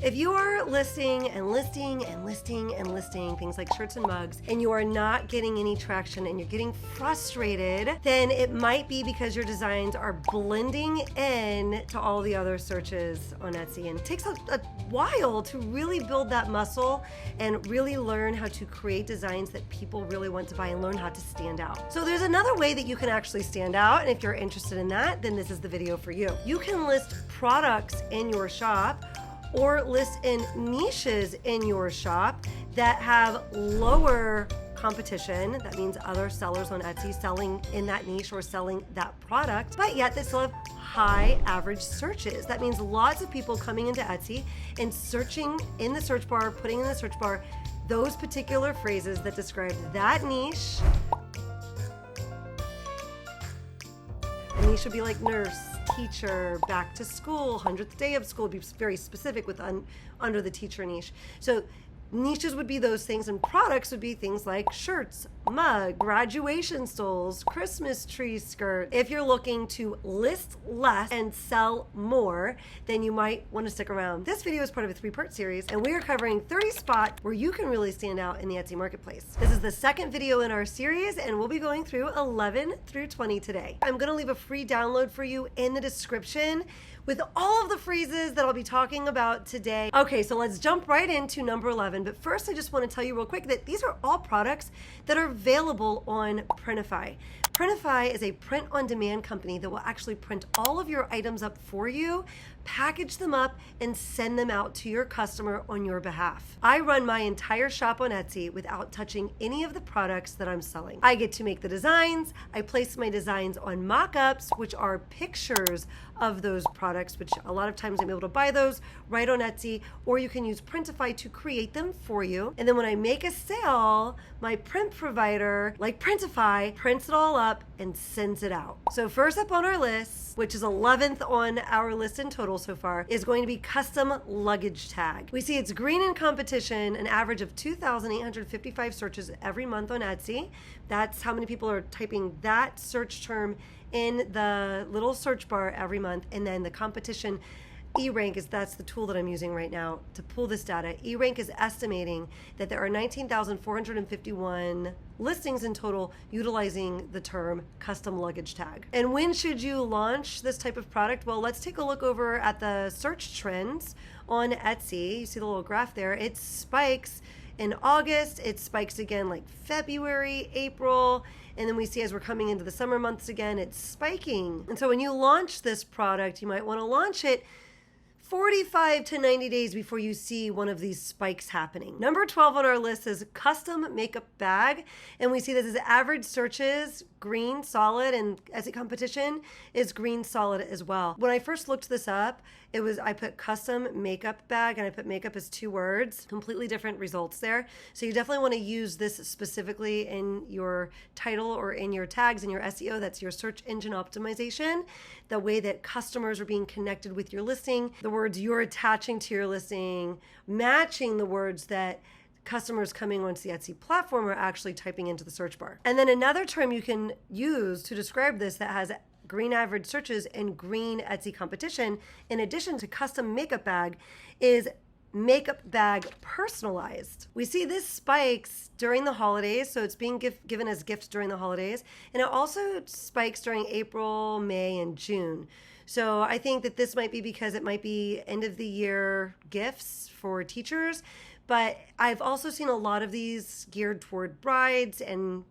If you are listing and listing and listing and listing things like shirts and mugs, and you are not getting any traction and you're getting frustrated, then it might be because your designs are blending in to all the other searches on Etsy. And it takes a while to really build that muscle and really learn how to create designs that people really want to buy and learn how to stand out. So there's another way that you can actually stand out, and if you're interested in that, then this is the video for you. You can list products in your shop or list in niches in your shop that have lower competition. That means other sellers on Etsy selling in that niche or selling that product, but yet they still have high average searches. That means lots of people coming into Etsy and searching in the search bar, putting in the search bar those particular phrases that describe that niche. A niche would be like nurse, teacher, back to school, 100th day of school, be very specific with under the teacher niche. So niches would be those things, and products would be things like shirts, mug, graduation stoles, Christmas tree skirt. If you're looking to list less and sell more, then you might want to stick around. This video is part of a 3-part series, and we are covering 30 spots where you can really stand out in the Etsy marketplace. This is the second video in our series, and we'll be going through 11 through 20 today. I'm going to leave a free download for you in the description with all of the phrases that I'll be talking about today. Okay, so let's jump right into number 11. But first, I just want to tell you real quick that these are all products that are available on Printify. Printify is a print-on-demand company that will actually print all of your items up for you, package them up, and send them out to your customer on your behalf. I run my entire shop on Etsy without touching any of the products that I'm selling. I get to make the designs. I place my designs on mock-ups, which are pictures of those products, which a lot of times I'm able to buy those right on Etsy, or you can use Printify to create them for you. And then when I make a sale, my print provider, like Printify, prints it all up and sends it out. So first up on our list, which is 11th on our list in total so far, is going to be custom luggage tag. We see it's green in competition, an average of 2,855 searches every month on Etsy. That's how many people are typing that search term in the little search bar every month. And then the competition E-Rank that's the tool that I'm using right now to pull this data. E-Rank is estimating that there are 19,451 listings in total utilizing the term custom luggage tag. And when should you launch this type of product? Well, let's take a look over at the search trends on Etsy. You see the little graph there. It spikes in August. It spikes again like February, April. And then we see as we're coming into the summer months again, it's spiking. And so when you launch this product, you might want to launch it 45 to 90 days before you see one of these spikes happening. Number 12 on our list is custom makeup bag. And we see this as average searches, green, solid, and Etsy competition is green, solid as well. When I first looked this up, I put custom makeup bag and I put makeup as 2 words, completely different results there. So you definitely want to use this specifically in your title or in your tags in your SEO. That's your search engine optimization, the way that customers are being connected with your listing, the words you're attaching to your listing, matching the words that customers coming onto the Etsy platform are actually typing into the search bar. And then another term you can use to describe this that has green average searches and green Etsy competition, in addition to custom makeup bag, is makeup bag personalized. We see this spikes during the holidays, so it's being given as gifts during the holidays, and it also spikes during April, May, and June. So I think that this might be because it might be end of the year gifts for teachers, but I've also seen a lot of these geared toward brides and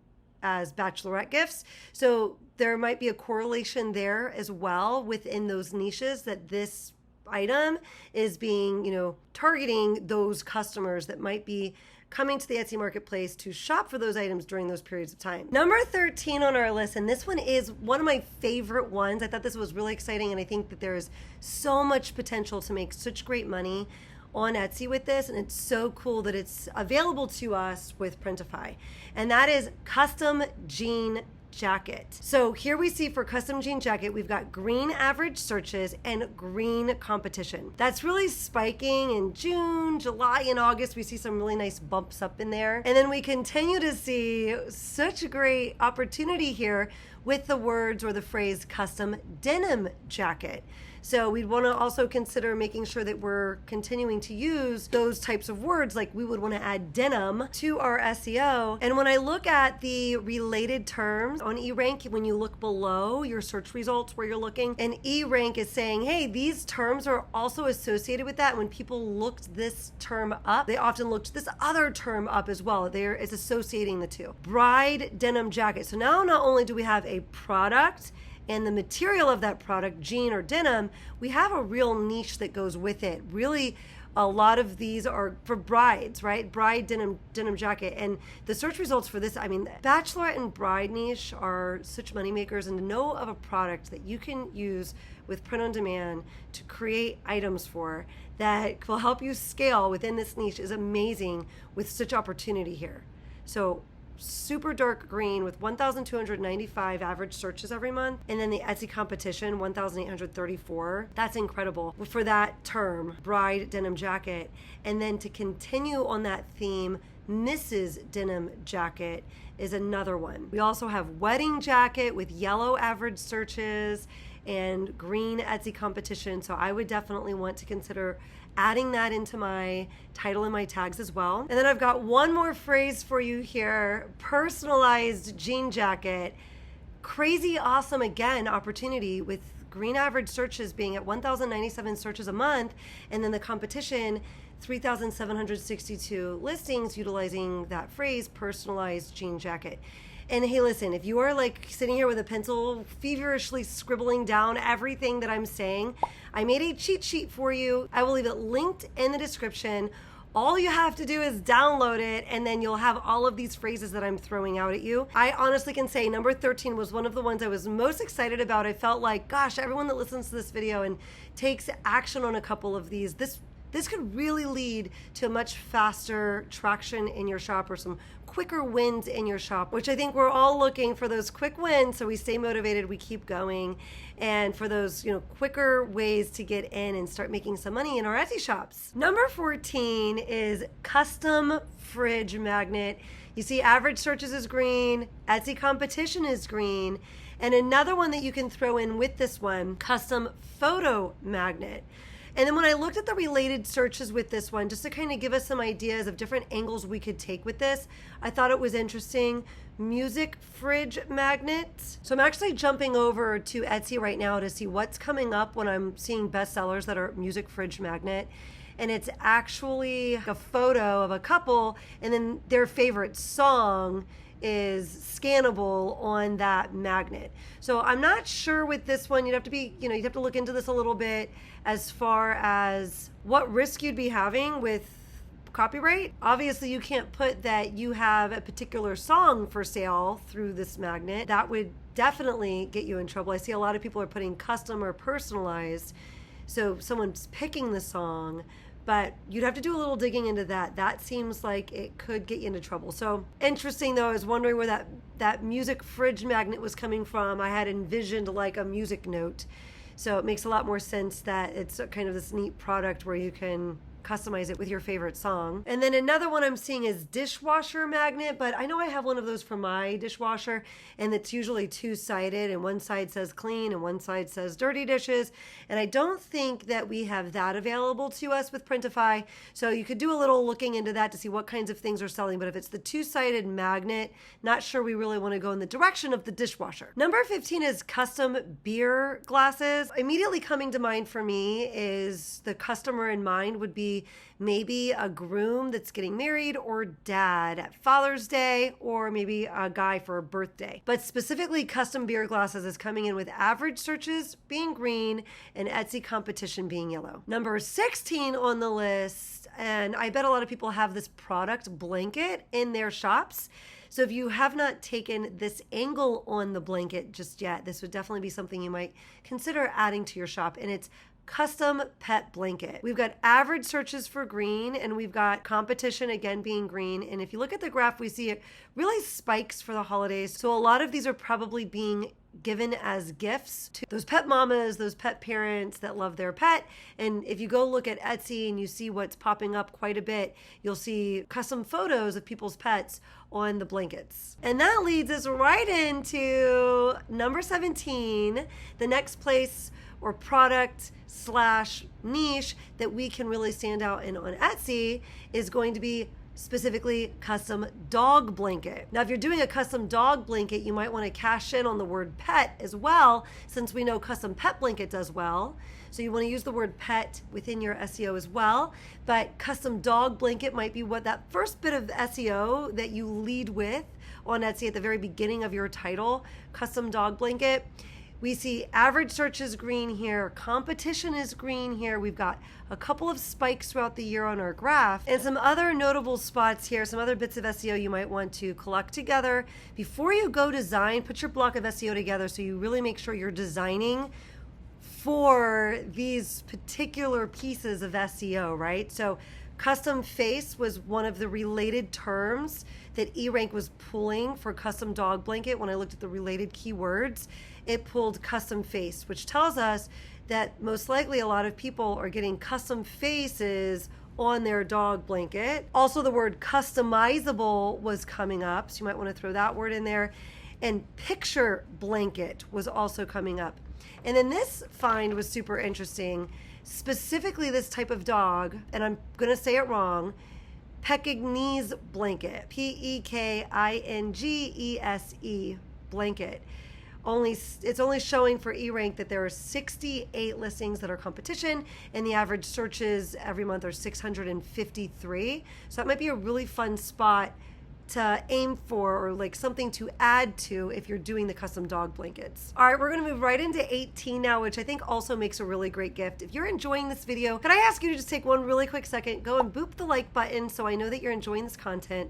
as bachelorette gifts. So there might be a correlation there as well within those niches that this item is being, targeting those customers that might be coming to the Etsy marketplace to shop for those items during those periods of time. Number 13 on our list, and this one is one of my favorite ones. I thought this was really exciting, and I think that there is so much potential to make such great money on Etsy with this, and it's so cool that it's available to us with Printify, and that is custom jean jacket. So here we see for custom jean jacket, we've got green average searches and green competition. That's really spiking in June, July, and August. We see some really nice bumps up in there. And then we continue to see such a great opportunity here with the words or the phrase custom denim jacket. So we'd want to also consider making sure that we're continuing to use those types of words. Like we would want to add denim to our SEO. And when I look at the related terms on eRank, when you look below your search results where you're looking, and eRank is saying, hey, these terms are also associated with that. When people looked this term up, they often looked this other term up as well. It's associating the two. Bride denim jacket. So now not only do we have a product and the material of that product, jean or denim, we have a real niche that goes with it. Really, a lot of these are for brides, right? Bride denim jacket. And the search results for this, I mean, bachelorette and bride niche are such money makers, and to know of a product that you can use with print on demand to create items for that will help you scale within this niche is amazing with such opportunity here. So super dark green with 1,295 average searches every month. And then the Etsy competition, 1,834. That's incredible for that term, bride denim jacket. And then to continue on that theme, Mrs. Denim Jacket is another one. We also have wedding jacket with yellow average searches and green Etsy competition. So I would definitely want to consider adding that into my title and my tags as well. And then I've got one more phrase for you here, personalized jean jacket. Crazy awesome, again, opportunity with green average searches being at 1,097 searches a month, and then the competition, 3,762 listings utilizing that phrase, personalized jean jacket. And hey, listen, if you are like sitting here with a pencil feverishly scribbling down everything that I'm saying, I made a cheat sheet for you. I will leave it linked in the description. All you have to do is download it, and then you'll have all of these phrases that I'm throwing out at you. I honestly can say number 13 was one of the ones I was most excited about. I felt like, gosh, everyone that listens to this video and takes action on a couple of these, this could really lead to much faster traction in your shop or some quicker wins in your shop, which I think we're all looking for, those quick wins so we stay motivated, we keep going, and for those quicker ways to get in and start making some money in our Etsy shops. Number 14 is custom fridge magnet. You see average searches is green, Etsy competition is green, and another one that you can throw in with this one, custom photo magnet. And then when I looked at the related searches with this one, just to kind of give us some ideas of different angles we could take with this, I thought it was interesting. Music fridge magnet. So I'm actually jumping over to Etsy right now to see what's coming up when I'm seeing bestsellers that are music fridge magnet. And it's actually a photo of a couple, and then their favorite song is scannable on that magnet. So I'm not sure with this one. You'd have to look into this a little bit as far as what risk you'd be having with copyright. Obviously, you can't put that you have a particular song for sale through this magnet. That would definitely get you in trouble. I see a lot of people are putting custom or personalized. So someone's picking the song, but you'd have to do a little digging into that. That seems like it could get you into trouble. So interesting though, I was wondering where that music fridge magnet was coming from. I had envisioned like a music note. So it makes a lot more sense that it's kind of this neat product where you can customize it with your favorite song. And then another one I'm seeing is dishwasher magnet, but I know I have one of those for my dishwasher, and it's usually two-sided, and one side says clean and one side says dirty dishes. And I don't think that we have that available to us with Printify. So you could do a little looking into that to see what kinds of things are selling. But if it's the two-sided magnet, not sure we really want to go in the direction of the dishwasher. Number 15 is custom beer glasses. Immediately coming to mind for me is the customer in mind would be maybe a groom that's getting married, or dad at Father's Day, or maybe a guy for a birthday. But specifically custom beer glasses is coming in with average searches being green and Etsy competition being yellow. Number 16 on the list, and I bet a lot of people have this product blanket in their shops. So if you have not taken this angle on the blanket just yet, this would definitely be something you might consider adding to your shop, and it's custom pet blanket. We've got average searches for green, and we've got competition again being green. And if you look at the graph, we see it really spikes for the holidays. So a lot of these are probably being given as gifts to those pet mamas, those pet parents that love their pet. And if you go look at Etsy and you see what's popping up quite a bit, you'll see custom photos of people's pets on the blankets. And that leads us right into number 17, the next place or product slash niche that we can really stand out in on Etsy is going to be specifically custom dog blanket. Now, if you're doing a custom dog blanket, you might want to cash in on the word pet as well, since we know custom pet blanket does well. So you want to use the word pet within your SEO as well. But custom dog blanket might be what that first bit of SEO that you lead with on Etsy at the very beginning of your title, custom dog blanket. We see average search is green here, competition is green here. We've got a couple of spikes throughout the year on our graph, and some other notable spots here, some other bits of SEO you might want to collect together. Before you go design, put your block of SEO together so you really make sure you're designing for these particular pieces of SEO, right? So custom face was one of the related terms that eRank was pulling for custom dog blanket. When I looked at the related keywords, it pulled custom face, which tells us that most likely a lot of people are getting custom faces on their dog blanket. Also, the word customizable was coming up, so you might want to throw that word in there. And picture blanket was also coming up. And then this find was super interesting, specifically this type of dog, and I'm going to say it wrong, Pekingese blanket, Pekingese blanket. It's only showing for eRank that there are 68 listings that are competition, and the average searches every month are 653. So that might be a really fun spot to aim for, or like something to add to if you're doing the custom dog blankets. All right, we're gonna move right into 18 now, which I think also makes a really great gift. If you're enjoying this video, could I ask you to just take one really quick second, go and boop the like button so I know that you're enjoying this content.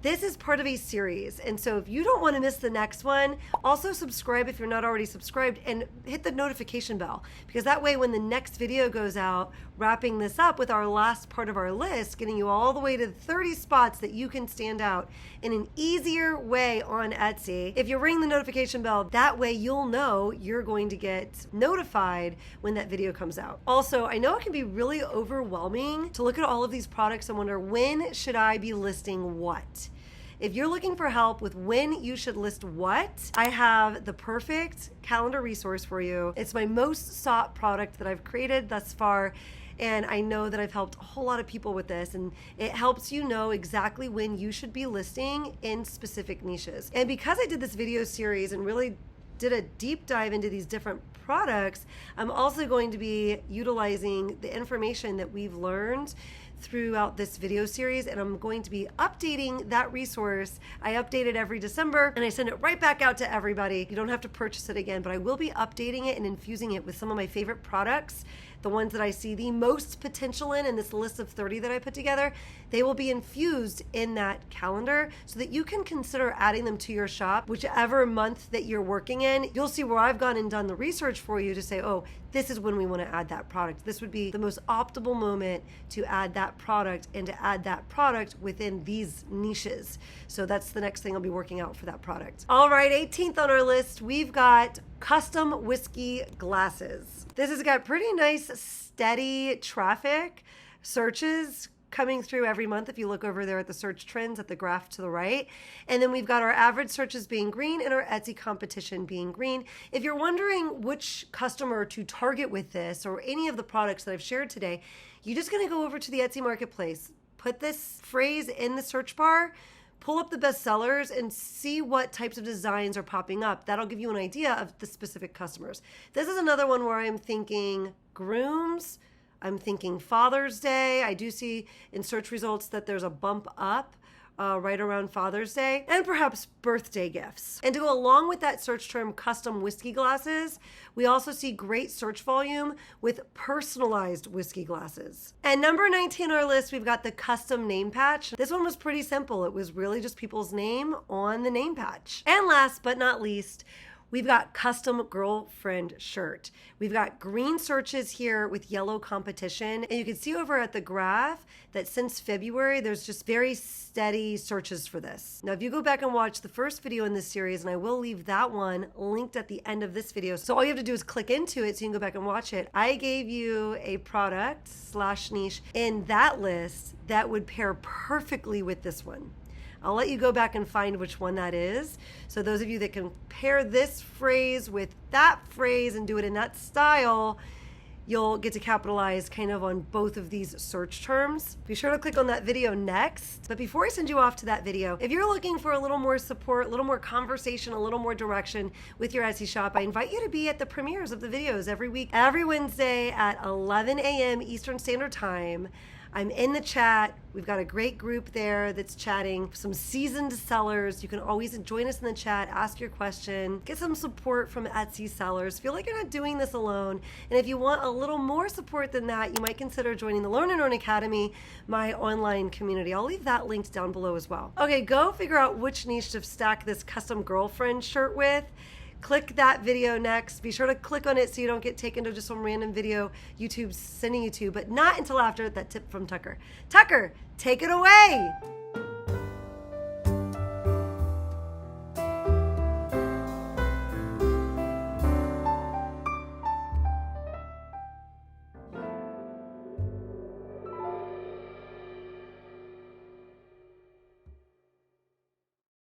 This is part of a series, and so if you don't want to miss the next one, also subscribe if you're not already subscribed, and hit the notification bell, because that way when the next video goes out, wrapping this up with our last part of our list, getting you all the way to 30 spots that you can stand out in an easier way on Etsy. If you ring the notification bell, that way you'll know you're going to get notified when that video comes out. Also, I know it can be really overwhelming to look at all of these products and wonder, when should I be listing what? If you're looking for help with when you should list what, I have the perfect calendar resource for you. It's my most sought product that I've created thus far, and I know that I've helped a whole lot of people with this, and it helps you know exactly when you should be listing in specific niches. And because I did this video series and really did a deep dive into these different products, I'm also going to be utilizing the information that we've learned throughout this video series, and I'm going to be updating that resource. I update it every December and I send it right back out to everybody. You don't have to purchase it again, but I will be updating it and infusing it with some of my favorite products, the ones that I see the most potential in this list of 30 that I put together. They will be infused in that calendar so that you can consider adding them to your shop, whichever month that you're working in. You'll see where I've gone and done the research for you to say, oh, this is when we want to add that product. This would be the most optimal moment to add that product, and to add that product within these niches. So that's the next thing I'll be working out for that product. All right, 18th on our list, we've got custom whiskey glasses. This has got pretty nice steady traffic, searches coming through every month if you look over there at the search trends at the graph to the right. And then we've got our average searches being green and our Etsy competition being green. If you're wondering which customer to target with this or any of the products that I've shared today, you're just gonna go over to the Etsy marketplace, put this phrase in the search bar, pull up the best sellers and see what types of designs are popping up. That'll give you an idea of the specific customers. This is another one where I'm thinking grooms, I'm thinking Father's Day. I do see in search results that there's a bump up right around Father's Day, and perhaps birthday gifts. And to go along with that search term, custom whiskey glasses, we also see great search volume with personalized whiskey glasses. And number 19 on our list, we've got the custom name patch. This one was pretty simple. It was really just people's name on the name patch. And last but not least, we've got custom girlfriend shirt. We've got green searches here with yellow competition. And you can see over at the graph that since February, there's just very steady searches for this. Now, if you go back and watch the first video in this series, and I will leave that one linked at the end of this video. So all you have to do is click into it so you can go back and watch it. I gave you a product / niche in that list that would pair perfectly with this one. I'll let you go back and find which one that is. So those of you that can pair this phrase with that phrase and do it in that style, you'll get to capitalize kind of on both of these search terms. Be sure to click on that video next. But before I send you off to that video, if you're looking for a little more support, a little more conversation, a little more direction with your Etsy shop, I invite you to be at the premieres of the videos every week, every Wednesday at 11 a.m. Eastern Standard Time. I'm in the chat. We've got a great group there that's chatting, some seasoned sellers. You can always join us in the chat, ask your question, get some support from Etsy sellers. Feel like you're not doing this alone. And if you want a little more support than that, you might consider joining the Learn and Earn Academy, my online community. I'll leave that linked down below as well. Okay, go figure out which niche to stack this custom girlfriend shirt with. Click that video next. Be sure to click on it so you don't get taken to just some random video YouTube's sending you to, but not until after that tip from Tucker. Tucker, take it away.